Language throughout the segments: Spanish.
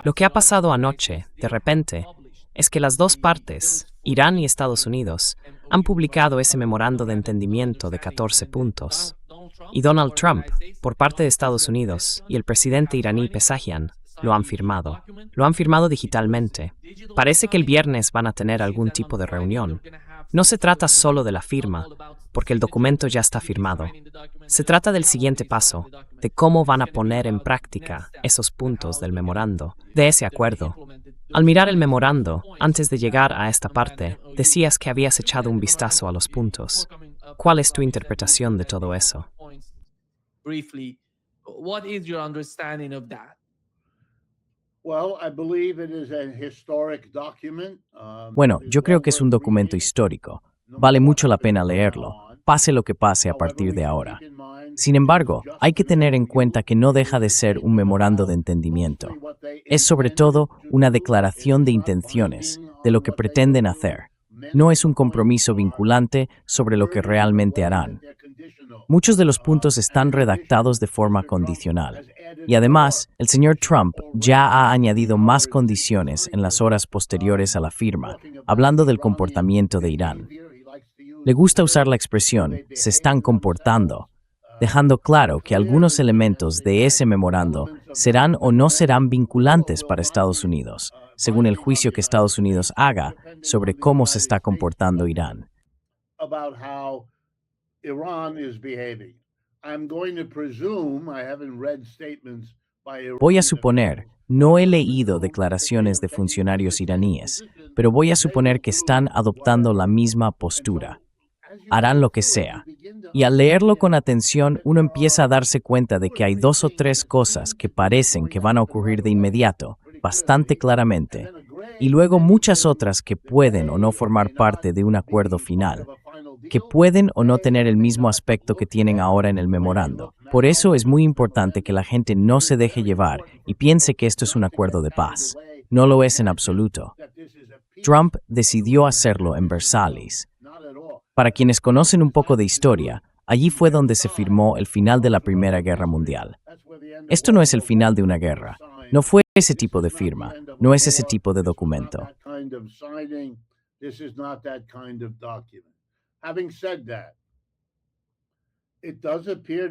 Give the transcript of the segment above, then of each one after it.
Lo que ha pasado anoche, de repente, es que las dos partes, Irán y Estados Unidos, han publicado ese memorando de entendimiento de 14 puntos. Y Donald Trump, por parte de Estados Unidos, y el presidente iraní Pezeshkian, lo han firmado. Lo han firmado digitalmente. Parece que el viernes van a tener algún tipo de reunión. No se trata solo de la firma, porque el documento ya está firmado. Se trata del siguiente paso, de cómo van a poner en práctica esos puntos del memorando, de ese acuerdo. Al mirar el memorando, antes de llegar a esta parte, decías que habías echado un vistazo a los puntos. ¿Cuál es tu interpretación de todo eso? Bueno, yo creo que es un documento histórico. Vale mucho la pena leerlo, pase lo que pase a partir de ahora. Sin embargo, hay que tener en cuenta que no deja de ser un memorando de entendimiento. Es sobre todo una declaración de intenciones, de lo que pretenden hacer. No es un compromiso vinculante sobre lo que realmente harán. Muchos de los puntos están redactados de forma condicional. Y además, el señor Trump ya ha añadido más condiciones en las horas posteriores a la firma, hablando del comportamiento de Irán. Le gusta usar la expresión «se están comportando», dejando claro que algunos elementos de ese memorando serán o no serán vinculantes para Estados Unidos, según el juicio que Estados Unidos haga sobre cómo se está comportando Irán. Voy a suponer, no he leído declaraciones de funcionarios iraníes, pero voy a suponer que están adoptando la misma postura. Harán lo que sea. Y al leerlo con atención, uno empieza a darse cuenta de que hay dos o tres cosas que parecen que van a ocurrir de inmediato, bastante claramente, y luego muchas otras que pueden o no formar parte de un acuerdo final, que pueden o no tener el mismo aspecto que tienen ahora en el memorando. Por eso es muy importante que la gente no se deje llevar y piense que esto es un acuerdo de paz. No lo es en absoluto. Trump decidió hacerlo en Versalles. Para quienes conocen un poco de historia, allí fue donde se firmó el final de la Primera Guerra Mundial. Esto no es el final de una guerra. No fue ese tipo de firma. No es ese tipo de documento.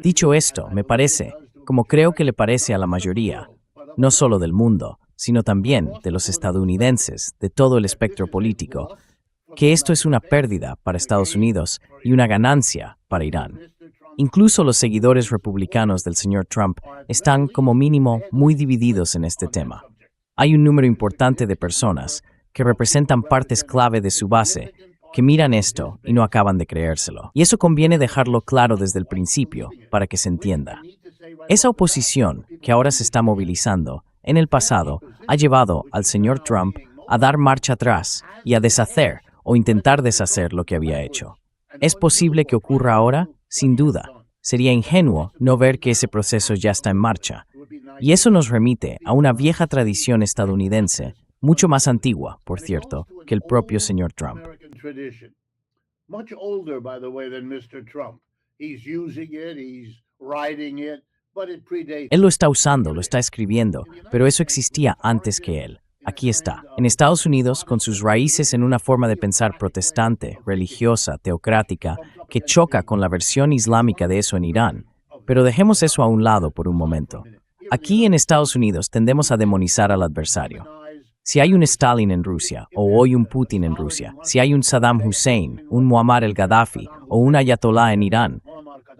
Dicho esto, me parece, como creo que le parece a la mayoría, no solo del mundo, sino también de los estadounidenses, de todo el espectro político, que esto es una pérdida para Estados Unidos y una ganancia para Irán. Incluso los seguidores republicanos del señor Trump están, como mínimo, muy divididos en este tema. Hay un número importante de personas que representan partes clave de su base que miran esto y no acaban de creérselo. Y eso conviene dejarlo claro desde el principio para que se entienda. Esa oposición que ahora se está movilizando, en el pasado, ha llevado al señor Trump a dar marcha atrás y a deshacer o intentar deshacer lo que había hecho. ¿Es posible que ocurra ahora? Sin duda. Sería ingenuo no ver que ese proceso ya está en marcha. Y eso nos remite a una vieja tradición estadounidense, mucho más antigua, por cierto, que el propio señor Trump. Él lo está usando, lo está escribiendo, pero eso existía antes que él. Aquí está, en Estados Unidos, con sus raíces en una forma de pensar protestante, religiosa, teocrática, que choca con la versión islámica de eso en Irán. Pero dejemos eso a un lado por un momento. Aquí en Estados Unidos tendemos a demonizar al adversario. Si hay un Stalin en Rusia, o hoy un Putin en Rusia, si hay un Saddam Hussein, un Muammar el-Gaddafi, o un Ayatollah en Irán,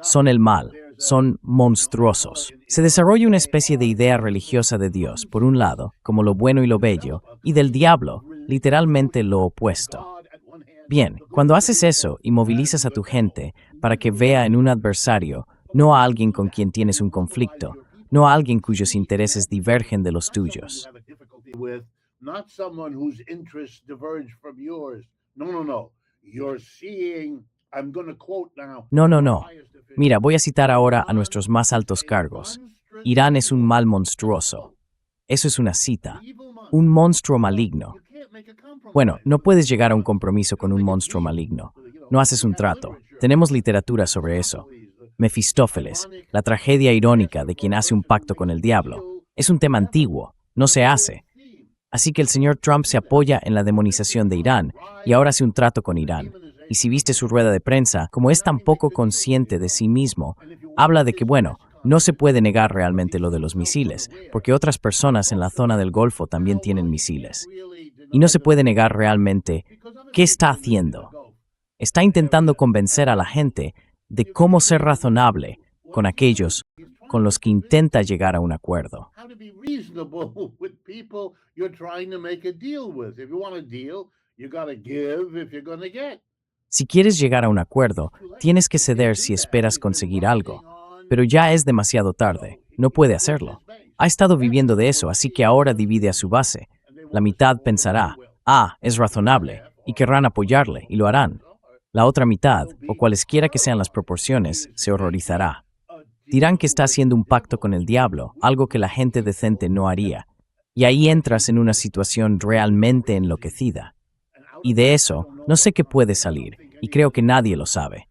son el mal, son monstruosos. Se desarrolla una especie de idea religiosa de Dios, por un lado, como lo bueno y lo bello, y del diablo, literalmente lo opuesto. Bien, cuando haces eso y movilizas a tu gente para que vea en un adversario, no a alguien con quien tienes un conflicto, no a alguien cuyos intereses divergen de los tuyos. No. Mira, voy a citar ahora a nuestros más altos cargos. Irán es un mal monstruoso. Eso es una cita. Un monstruo maligno. Bueno, no puedes llegar a un compromiso con un monstruo maligno. No haces un trato. Tenemos literatura sobre eso. Mefistófeles, la tragedia irónica de quien hace un pacto con el diablo. Es un tema antiguo, no se hace. Así que el señor Trump se apoya en la demonización de Irán y ahora hace un trato con Irán. Y si viste su rueda de prensa, como es tan poco consciente de sí mismo, habla de que, bueno, no se puede negar realmente lo de los misiles, porque otras personas en la zona del Golfo también tienen misiles. Y no se puede negar realmente qué está haciendo. Está intentando convencer a la gente de cómo ser razonable con aquellos con los que intenta llegar a un acuerdo. Si quieres llegar a un acuerdo, tienes que ceder si esperas conseguir algo. Pero ya es demasiado tarde, no puede hacerlo. Ha estado viviendo de eso, así que ahora divide a su base. La mitad pensará, es razonable, y querrán apoyarle, y lo harán. La otra mitad, o cualesquiera que sean las proporciones, se horrorizará. Dirán que está haciendo un pacto con el diablo, algo que la gente decente no haría. Y ahí entras en una situación realmente enloquecida. Y de eso, no sé qué puede salir, y creo que nadie lo sabe.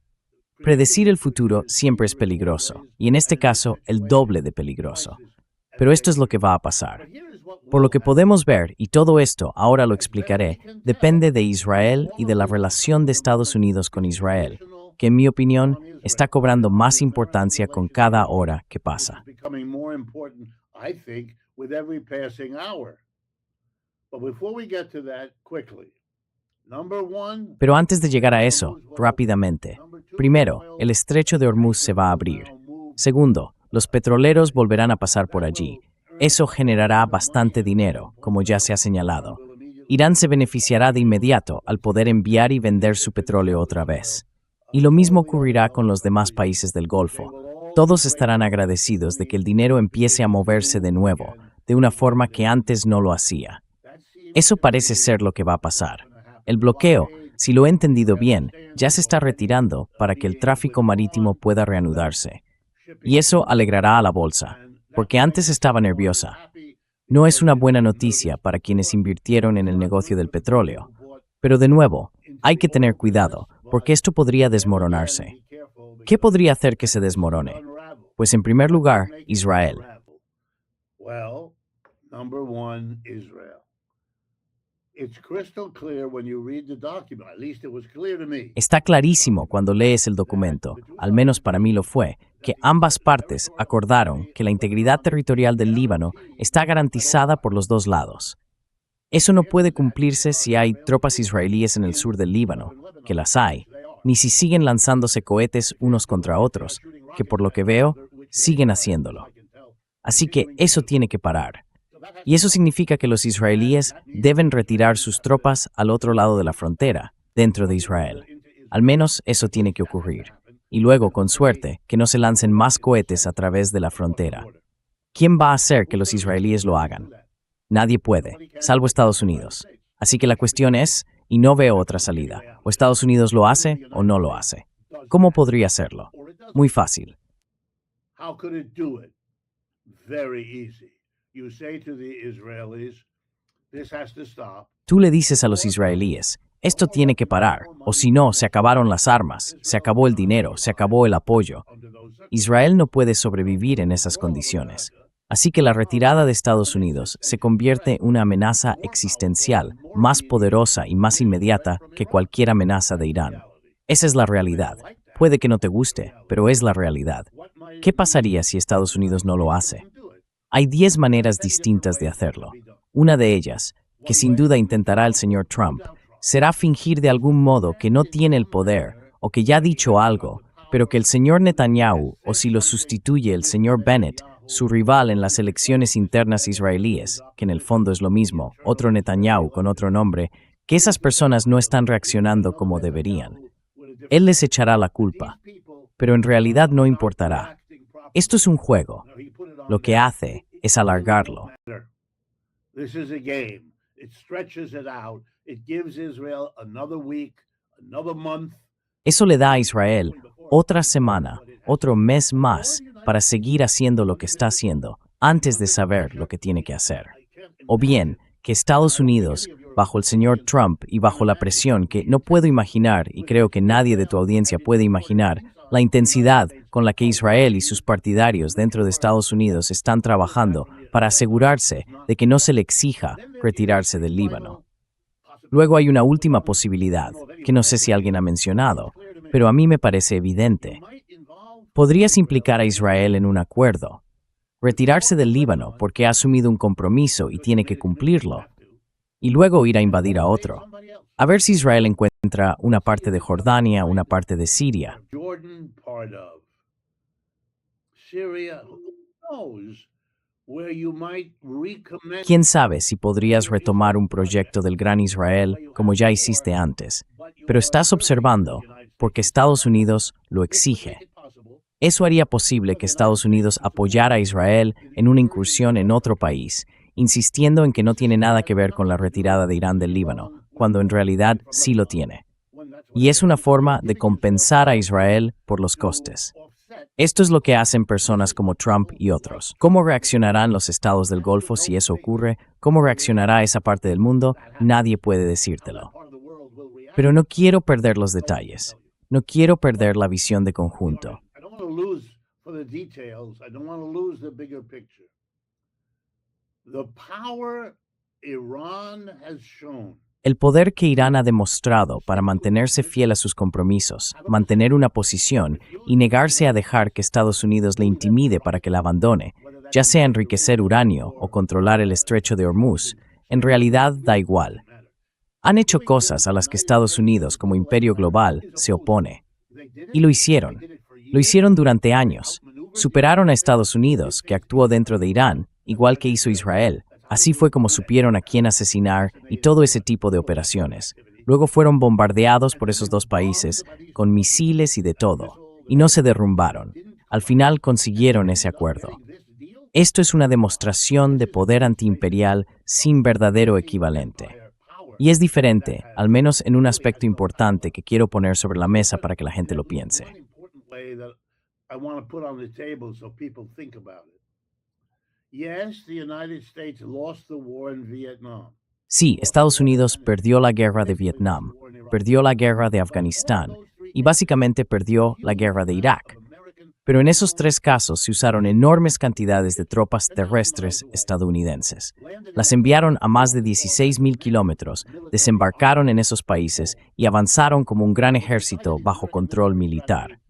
Predecir el futuro siempre es peligroso, y en este caso, el doble de peligroso. Pero esto es lo que va a pasar. Por lo que podemos ver, y todo esto, ahora lo explicaré, depende de Israel y de la relación de Estados Unidos con Israel, que en mi opinión está cobrando más importancia con cada hora que pasa. Pero antes de llegar a eso, rápidamente. Primero, el estrecho de Hormuz se va a abrir. Segundo, los petroleros volverán a pasar por allí. Eso generará bastante dinero, como ya se ha señalado. Irán se beneficiará de inmediato al poder enviar y vender su petróleo otra vez. Y lo mismo ocurrirá con los demás países del Golfo. Todos estarán agradecidos de que el dinero empiece a moverse de nuevo, de una forma que antes no lo hacía. Eso parece ser lo que va a pasar. El bloqueo, si lo he entendido bien, ya se está retirando para que el tráfico marítimo pueda reanudarse. Y eso alegrará a la bolsa, porque antes estaba nerviosa. No es una buena noticia para quienes invirtieron en el negocio del petróleo. Pero de nuevo, hay que tener cuidado, porque esto podría desmoronarse. ¿Qué podría hacer que se desmorone? Pues en primer lugar, Israel. Está clarísimo cuando lees el documento, al menos para mí lo fue, que ambas partes acordaron que la integridad territorial del Líbano está garantizada por los dos lados. Eso no puede cumplirse si hay tropas israelíes en el sur del Líbano, que las hay, ni si siguen lanzándose cohetes unos contra otros, que por lo que veo, siguen haciéndolo. Así que eso tiene que parar. Y eso significa que los israelíes deben retirar sus tropas al otro lado de la frontera, dentro de Israel. Al menos eso tiene que ocurrir. Y luego, con suerte, que no se lancen más cohetes a través de la frontera. ¿Quién va a hacer que los israelíes lo hagan? Nadie puede, salvo Estados Unidos. Así que la cuestión es, y no veo otra salida, o Estados Unidos lo hace o no lo hace. ¿Cómo podría hacerlo? Muy fácil. Tú le dices a los israelíes, esto tiene que parar, o si no, se acabaron las armas, se acabó el dinero, se acabó el apoyo. Israel no puede sobrevivir en esas condiciones. Así que la retirada de Estados Unidos se convierte en una amenaza existencial, más poderosa y más inmediata que cualquier amenaza de Irán. Esa es la realidad. Puede que no te guste, pero es la realidad. ¿Qué pasaría si Estados Unidos no lo hace? Hay 10 maneras distintas de hacerlo. Una de ellas, que sin duda intentará el señor Trump, será fingir de algún modo que no tiene el poder o que ya ha dicho algo, pero que el señor Netanyahu, o si lo sustituye el señor Bennett, su rival en las elecciones internas israelíes, que en el fondo es lo mismo, otro Netanyahu con otro nombre, que esas personas no están reaccionando como deberían. Él les echará la culpa, pero en realidad no importará. Esto es un juego. Lo que hace es alargarlo. Eso le da a Israel otra semana, otro mes más para seguir haciendo lo que está haciendo antes de saber lo que tiene que hacer. O bien, que Estados Unidos, bajo el señor Trump y bajo la presión que no puedo imaginar y creo que nadie de tu audiencia puede imaginar, la intensidad con la que Israel y sus partidarios dentro de Estados Unidos están trabajando para asegurarse de que no se le exija retirarse del Líbano. Luego hay una última posibilidad, que no sé si alguien ha mencionado, pero a mí me parece evidente. Podrías implicar a Israel en un acuerdo, retirarse del Líbano porque ha asumido un compromiso y tiene que cumplirlo, y luego ir a invadir a otro. A ver si Israel encuentra una parte de Jordania, una parte de Siria. ¿Quién sabe si podrías retomar un proyecto del Gran Israel como ya hiciste antes? Pero estás observando porque Estados Unidos lo exige. Eso haría posible que Estados Unidos apoyara a Israel en una incursión en otro país, insistiendo en que no tiene nada que ver con la retirada de Irán del Líbano, cuando en realidad sí lo tiene. Y es una forma de compensar a Israel por los costes. Esto es lo que hacen personas como Trump y otros. ¿Cómo reaccionarán los estados del Golfo si eso ocurre? ¿Cómo reaccionará esa parte del mundo? Nadie puede decírtelo. Pero no quiero perder los detalles. No quiero perder la visión de conjunto. El poder que Irán ha demostrado para mantenerse fiel a sus compromisos, mantener una posición y negarse a dejar que Estados Unidos le intimide para que la abandone, ya sea enriquecer uranio o controlar el estrecho de Hormuz, en realidad da igual. Han hecho cosas a las que Estados Unidos, como imperio global, se opone. Y lo hicieron. Lo hicieron durante años. Superaron a Estados Unidos, que actuó dentro de Irán, igual que hizo Israel. Así fue como supieron a quién asesinar y todo ese tipo de operaciones. Luego fueron bombardeados por esos dos países, con misiles y de todo, y no se derrumbaron. Al final consiguieron ese acuerdo. Esto es una demostración de poder antiimperial sin verdadero equivalente. Y es diferente, al menos en un aspecto importante que quiero poner sobre la mesa para que la gente lo piense. Sí, Estados Unidos perdió la guerra de Vietnam, perdió la guerra de Afganistán y básicamente perdió la guerra de Irak. Pero en esos tres casos se usaron enormes cantidades de tropas terrestres estadounidenses. Las enviaron a más de 16,000 kilómetros, desembarcaron en esos países y avanzaron como un gran ejército bajo control militar.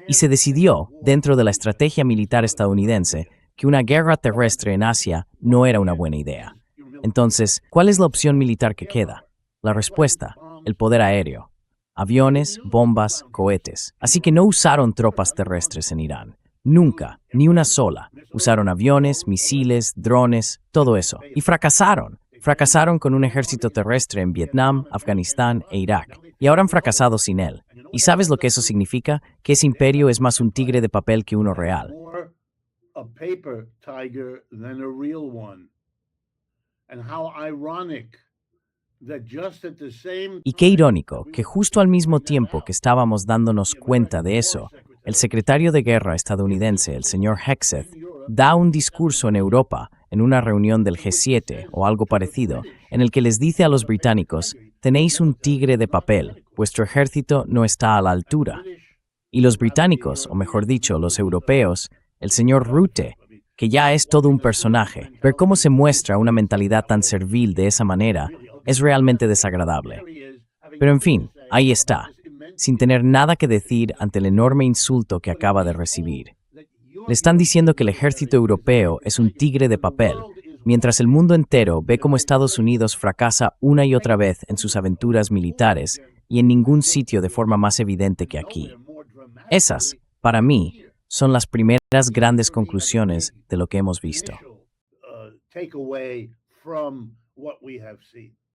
Y se decidió, dentro de la estrategia militar estadounidense, que una guerra terrestre en Asia no era una buena idea. Entonces, ¿cuál es la opción militar que queda? La respuesta, el poder aéreo. Aviones, bombas, cohetes. Así que no usaron tropas terrestres en Irán. Nunca, ni una sola. Usaron aviones, misiles, drones, todo eso. Y fracasaron. Fracasaron con un ejército terrestre en Vietnam, Afganistán e Irak. Y ahora han fracasado sin él. ¿Y sabes lo que eso significa? Que ese imperio es más un tigre de papel que uno real. Y qué irónico que justo al mismo tiempo que estábamos dándonos cuenta de eso, el secretario de Guerra estadounidense, el señor Hegseth, da un discurso en Europa, en una reunión del G7 o algo parecido, en el que les dice a los británicos, tenéis un tigre de papel, vuestro ejército no está a la altura. Y los británicos, o mejor dicho, los europeos, el señor Rutte, que ya es todo un personaje, ver cómo se muestra una mentalidad tan servil de esa manera es realmente desagradable. Pero en fin, ahí está, sin tener nada que decir ante el enorme insulto que acaba de recibir. Le están diciendo que el ejército europeo es un tigre de papel, mientras el mundo entero ve cómo Estados Unidos fracasa una y otra vez en sus aventuras militares y en ningún sitio de forma más evidente que aquí. Esas, para mí, son las primeras grandes conclusiones de lo que hemos visto.